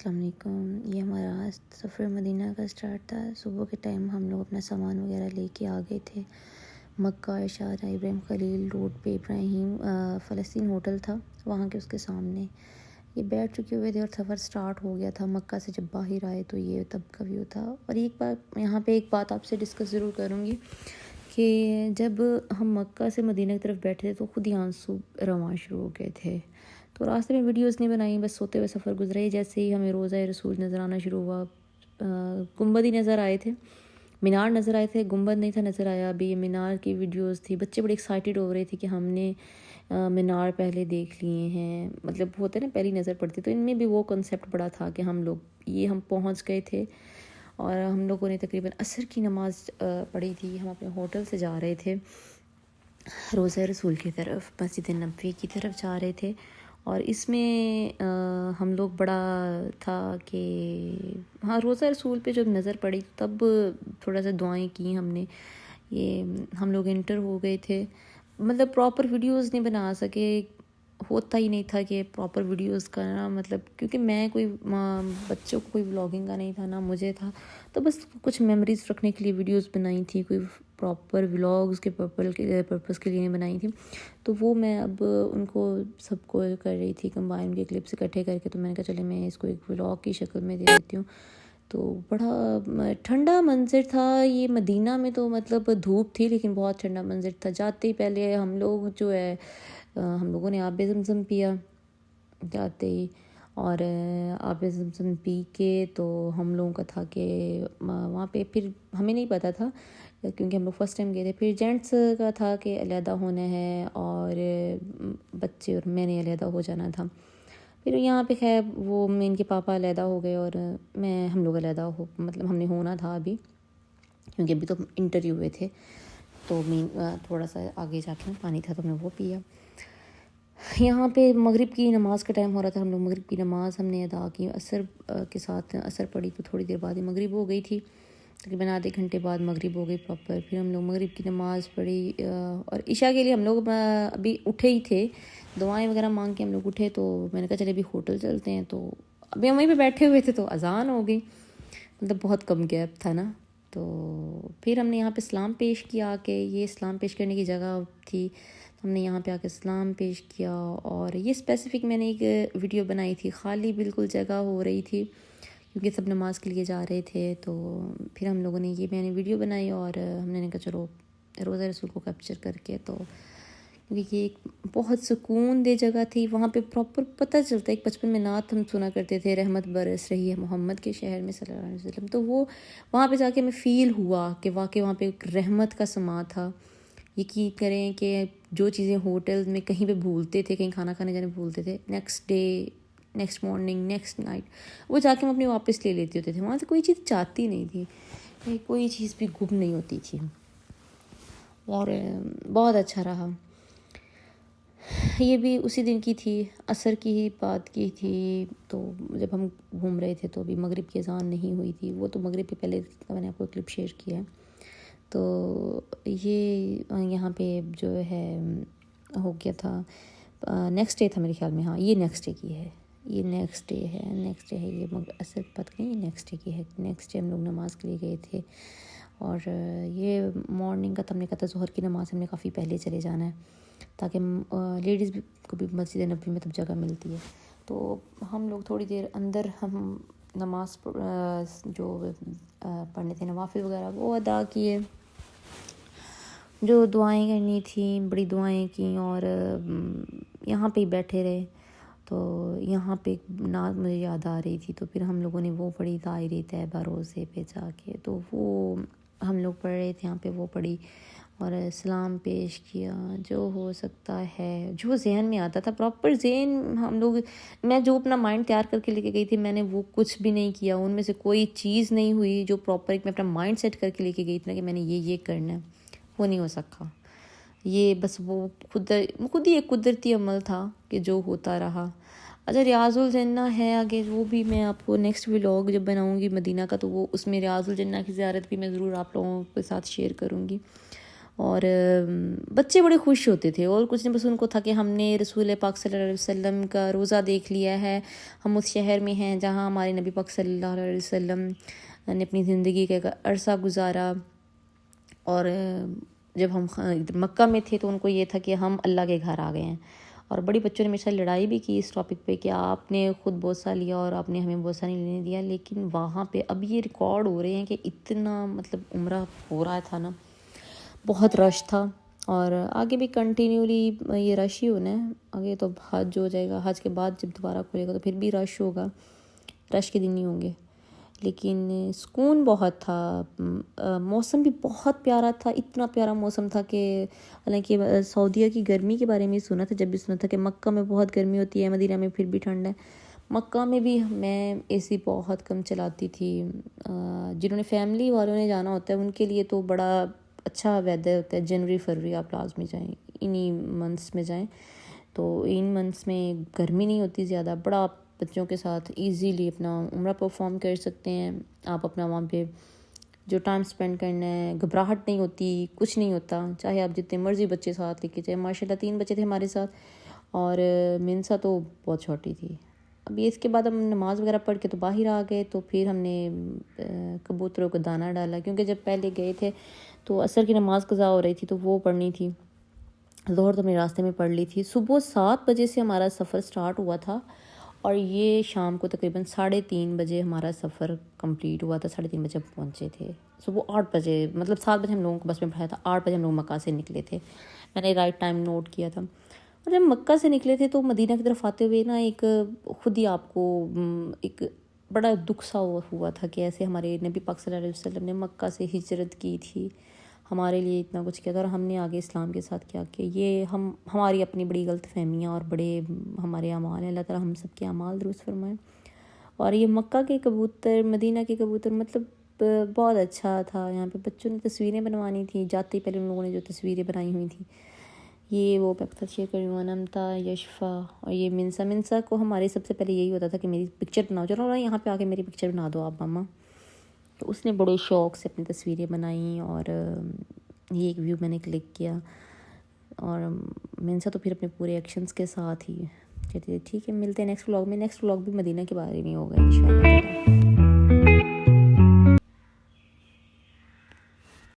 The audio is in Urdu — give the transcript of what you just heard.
السلام علیکم۔ یہ ہمارا سفر مدینہ کا سٹارٹ تھا۔ صبح کے ٹائم ہم لوگ اپنا سامان وغیرہ لے کے آ گئے تھے مکہ اشارہ ابراہیم خلیل روڈ پہ ابراہیم فلسطین ہوٹل تھا وہاں کے اس کے سامنے یہ بیٹھ چکے ہوئے تھے اور سفر سٹارٹ ہو گیا تھا مکہ سے۔ جب باہر آئے تو یہ تب کا ویو تھا۔ اور ایک بات یہاں پہ ایک بات آپ سے ڈسکس ضرور کروں گی کہ جب ہم مکہ سے مدینہ کی طرف بیٹھے تھے تو خود ہی آنسو رواں شروع ہو گئے تھے، تو راستے میں ویڈیوز نہیں بنائی، بس سوتے ہوئے سفر گزرے۔ جیسے ہی ہمیں روضہ رسول نظر آنا شروع ہوا، گنبد ہی نظر آئے تھے، مینار نظر آئے تھے، گنبد نہیں تھا نظر آیا۔ ابھی یہ مینار کی ویڈیوز تھی، بچے بڑے ایکسائٹیڈ ہو رہے تھے کہ ہم نے مینار پہلے دیکھ لیے ہیں، مطلب ہوتے نا پہلی نظر پڑتی، تو ان میں بھی وہ کنسیپٹ بڑا تھا کہ ہم پہنچ گئے تھے اور ہم لوگوں نے تقریباً عصر کی نماز پڑھی تھی۔ ہم اپنے ہوٹل سے جا رہے تھے روضہ رسول کی طرف، مسجد نبوی کی طرف جا رہے تھے، اور اس میں ہم لوگ بڑا تھا کہ ہاں روضہ رسول پہ جب نظر پڑی تب تھوڑا سا دعائیں کی ہم نے۔ یہ ہم لوگ انٹر ہو گئے تھے، مطلب پراپر ویڈیوز نہیں بنا سکے، ہوتا ہی نہیں تھا کہ پراپر ویڈیوز کرنا، مطلب کیونکہ میں کوئی بچوں کو کوئی ولاگنگ کا نہیں تھا نہ مجھے تھا، تو بس کچھ میموریز رکھنے کے لیے ویڈیوز بنائی تھی، کوئی پراپر ولاگز کے پرپس کے لیے نہیں بنائی تھی۔ تو وہ میں اب ان کو سب کو کر رہی تھی کمبائن کے کلپس اکٹھے کر کے، تو میں نے کہا چلے میں اس کو ایک ولاگ کی شکل میں دے دیتی ہوں۔ تو بڑا ٹھنڈا منظر تھا یہ مدینہ میں، تو مطلب دھوپ تھی لیکن بہت ٹھنڈا منظر تھا۔ جاتے ہی پہلے ہم لوگ جو ہے ہم لوگوں نے آب زمزم پیا جاتے ہی، اور آب زمزم پی کے تو ہم لوگوں کا تھا کہ وہاں پہ پھر ہمیں نہیں پتہ تھا کیونکہ ہم لوگ فرسٹ ٹائم گئے تھے، پھر جینٹس کا تھا کہ علیحدہ ہونا ہے اور بچے اور میں نے علیحدہ ہو جانا تھا۔ پھر یہاں پہ خیر وہ ان کے پاپا علیحدہ ہو گئے اور ہم لوگ علیحدہ مطلب ہم نے ہونا تھا ابھی، کیونکہ ابھی تو انٹر ہی ہوئے تھے، تو تھوڑا سا آگے جا کے پانی تھا تو ہم نے وہ پیا۔ یہاں پہ مغرب کی نماز کا ٹائم ہو رہا تھا، ہم لوگ مغرب کی نماز ہم نے ادا کی، عصر کے ساتھ عصر پڑھی تو تھوڑی دیر بعد ہی مغرب ہو گئی تھی، تقریباً آدھے گھنٹے بعد مغرب ہو گئی پراپر۔ پھر ہم لوگ مغرب کی نماز پڑھی اور عشاء کے لیے ہم لوگ ابھی اٹھے ہی تھے، دعائیں وغیرہ مانگ کے ہم لوگ اٹھے، تو میں نے کہا چلے ابھی ہوٹل چلتے ہیں، تو ابھی ہم وہیں پہ بیٹھے ہوئے تھے تو اذان ہو گئی، مطلب بہت کم گیپ تھا نا۔ تو پھر ہم نے یہاں پہ سلام پیش کیا کہ یہ سلام پیش کرنے کی جگہ تھی، ہم نے یہاں پہ آ کے سلام پیش کیا، اور یہ اسپیسیفک میں نے ایک ویڈیو بنائی تھی، خالی بالکل جگہ ہو رہی تھی کیونکہ سب نماز کے لیے جا رہے تھے، تو پھر ہم لوگوں نے میں نے ویڈیو بنائی اور ہم نے کہا چلو روضہ رسول کو کیپچر کر کے، تو کیونکہ یہ ایک بہت سکون دہ جگہ تھی، وہاں پہ پراپر پتہ چلتا ہے، ایک بچپن میں نعت ہم سنا کرتے تھے، رحمت برس رہی ہے محمد کے شہر میں صلی اللہ علیہ وسلم، تو وہ وہاں پہ جا کے ہمیں فیل ہوا کہ واقعی وہاں پہ ایک رحمت کا سما تھا۔ یقین کریں کہ جو چیزیں ہوٹل میں کہیں پہ بھولتے تھے، کہیں کھانا کھانے جانے بھولتے تھے، next day, next morning, next night وہ جا کے ہم اپنی واپس لے لیتے ہوتے تھے، وہاں سے کوئی چیز چاہتی نہیں تھی، کوئی چیز بھی گم نہیں ہوتی تھی، اور بہت اچھا رہا۔ یہ بھی اسی دن کی تھی، عصر کی ہی بات کی تھی، تو جب ہم گھوم رہے تھے تو ابھی مغرب کی اذان نہیں ہوئی تھی، وہ تو مغرب کے پہلے میں نے آپ کو کلپ شیئر کیا ہے۔ تو یہ یہاں پہ جو ہے ہو گیا تھا، نیکسٹ ڈے تھا میرے خیال میں، ہاں یہ نیکسٹ ڈے کی ہے، یہ نیکسٹ ڈے ہے، یہ عصر پتہ نہیں یہ نیکسٹ ڈے کی ہے، نیکسٹ ڈے ہم لوگ نماز کے لیے گئے تھے، اور یہ مارننگ کا تو ہم نے کہا تھا ظہر کی نماز ہم نے کافی پہلے چلے جانا ہے تاکہ لیڈیز کو بھی مسجد نبوی میں تب جگہ ملتی ہے۔ تو ہم لوگ تھوڑی دیر اندر ہم نماز جو پڑھنے تھے نوافل وغیرہ وہ ادا کیے، جو دعائیں کرنی تھیں بڑی دعائیں کیں، اور یہاں پہ ہی بیٹھے رہے، تو یہاں پہ ایک نعت مجھے یاد آ رہی تھی، تو پھر ہم لوگوں نے وہ پڑھی، طائر طیبہ روضے پہ جا کے، تو وہ ہم لوگ پڑھ رہے تھے یہاں پہ، وہ پڑھی اور سلام پیش کیا، جو ہو سکتا ہے جو ذہن میں آتا تھا، پراپر ذہن ہم لوگ، میں جو اپنا مائنڈ تیار کر کے لے کے گئی تھی میں نے وہ کچھ بھی نہیں کیا، ان میں سے کوئی چیز نہیں ہوئی جو پراپر ایک میں اپنا مائنڈ سیٹ کر کے لے کے گئی تھی نا کہ میں نے یہ کرنا ہے، وہ نہیں ہو سکا۔ یہ بس وہ خود ہی ایک قدرتی عمل تھا کہ جو ہوتا رہا۔ اچھا ریاض الجنہ ہے آگے، وہ بھی میں آپ کو نیکسٹ ولاگ جب بناؤں گی مدینہ کا، تو وہ اس میں ریاض الجنہ کی زیارت بھی میں ضرور آپ لوگوں کے ساتھ شیئر کروں گی، اور بچے بڑے خوش ہوتے تھے اور کچھ نہیں، بس ان کو تھا کہ ہم نے رسول پاک صلی اللہ علیہ وسلم کا روزہ دیکھ لیا ہے، ہم اس شہر میں ہیں جہاں ہمارے نبی پاک صلی اللہ علیہ وسلم نے اپنی زندگی کا ایک عرصہ گزارا۔ اور جب ہم مکہ میں تھے تو ان کو یہ تھا کہ ہم اللہ کے گھر آ گئے ہیں، اور بڑی بچوں نے میرے ساتھ لڑائی بھی کی اس ٹاپک پہ کہ آپ نے خود بوسہ لیا اور آپ نے ہمیں بوسہ نہیں لینے دیا، لیکن وہاں پہ اب یہ ریکارڈ ہو رہے ہیں کہ اتنا مطلب عمرہ ہو رہا تھا نا، بہت رش تھا، اور آگے بھی کنٹینیولی یہ رش ہی ہونا ہے۔ آگے تو حج ہو جائے گا، حج کے بعد جب دوبارہ کھلے گا تو پھر بھی رش ہوگا، رش کے دن نہیں ہوں گے، لیکن سکون بہت تھا۔ موسم بھی بہت پیارا تھا، اتنا پیارا موسم تھا کہ حالانکہ سعودیہ کی گرمی کے بارے میں سنا تھا، جب بھی سنا تھا کہ مکہ میں بہت گرمی ہوتی ہے، مدینہ میں پھر بھی ٹھنڈ ہے۔ مکہ میں بھی میں اے سی بہت کم چلاتی تھی۔ جنہوں نے فیملی والوں نے جانا ہوتا ہے ان کے لیے تو بڑا اچھا ویدر ہوتا ہے، جنوری فروری آپ لازمی جائیں، انہی منتھس میں جائیں، تو ان منتھس میں گرمی نہیں ہوتی زیادہ، بڑا بچوں کے ساتھ ایزیلی اپنا عمرہ پرفارم کر سکتے ہیں آپ، اپنا وہاں پہ جو ٹائم سپینڈ کرنا ہے، گھبراہٹ نہیں ہوتی، کچھ نہیں ہوتا، چاہے آپ جتنے مرضی بچے ساتھ لے کے جائیں۔ ماشاء اللہ 3 بچے تھے ہمارے ساتھ، اور منسا تو بہت چھوٹی تھی۔ ابھی اس کے بعد ہم نماز وغیرہ پڑھ کے تو باہر آ گئے، تو پھر ہم نے کبوتروں کو دانہ ڈالا، کیونکہ جب پہلے گئے تھے تو عصر کی نماز قضا ہو رہی تھی تو وہ پڑھنی تھی، ظہر تو ہم نے راستے میں پڑھ لی تھی۔ صبح 7 بجے سے ہمارا سفر سٹارٹ ہوا تھا، اور یہ شام کو تقریباً 3:30 بجے ہمارا سفر کمپلیٹ ہوا تھا، 3:30 بجے پہنچے تھے۔ صبح 8 بجے، مطلب 7 بجے ہم لوگوں کو بس میں بٹھایا تھا، 8 بجے ہم لوگ مکہ سے نکلے تھے، میں نے رائٹ ٹائم نوٹ کیا تھا۔ اور جب مکہ سے نکلے تھے تو مدینہ کی طرف آتے ہوئے نا ایک خود ہی آپ کو ایک بڑا دکھ سا ہوا تھا کہ ایسے ہمارے نبی پاک صلی اللہ علیہ وسلم نے مکہ سے ہجرت کی تھی، ہمارے لیے اتنا کچھ کیا تھا، اور ہم نے آگے اسلام کے ساتھ کیا کہ یہ ہماری اپنی بڑی غلط فہمیاں اور بڑے ہمارے اعمال ہیں، اللہ تعالیٰ ہم سب کے اعمال درست فرمائیں۔ اور یہ مکہ کے کبوتر، مدینہ کے کبوتر مطلب بہت اچھا تھا۔ یہاں پہ بچوں نے تصویریں بنوانی تھیں، جاتے ہی پہلے ان لوگوں نے جو تصویریں بنائی ہوئی تھیں، یہ وہ میں شیئر کر رہی ہوں، انمتا، یشفا اور یہ منسا کو ہمارے سب سے پہلے یہی ہوتا تھا کہ میری پکچر بناؤ، چلو یہاں پہ آ کے میری پکچر بنا دو آپ ماما، تو اس نے بڑے شوق سے اپنی تصویریں بنائیں، اور یہ ایک ویو میں نے کلک کیا، اور منسا تو پھر اپنے پورے ایکشنز کے ساتھ ہی کہتی تھی ٹھیک ہے ملتے ہیں نیکسٹ ولاگ میں۔ نیکسٹ ولاگ بھی مدینہ کے بارے میں ہوگا انشاءاللہ۔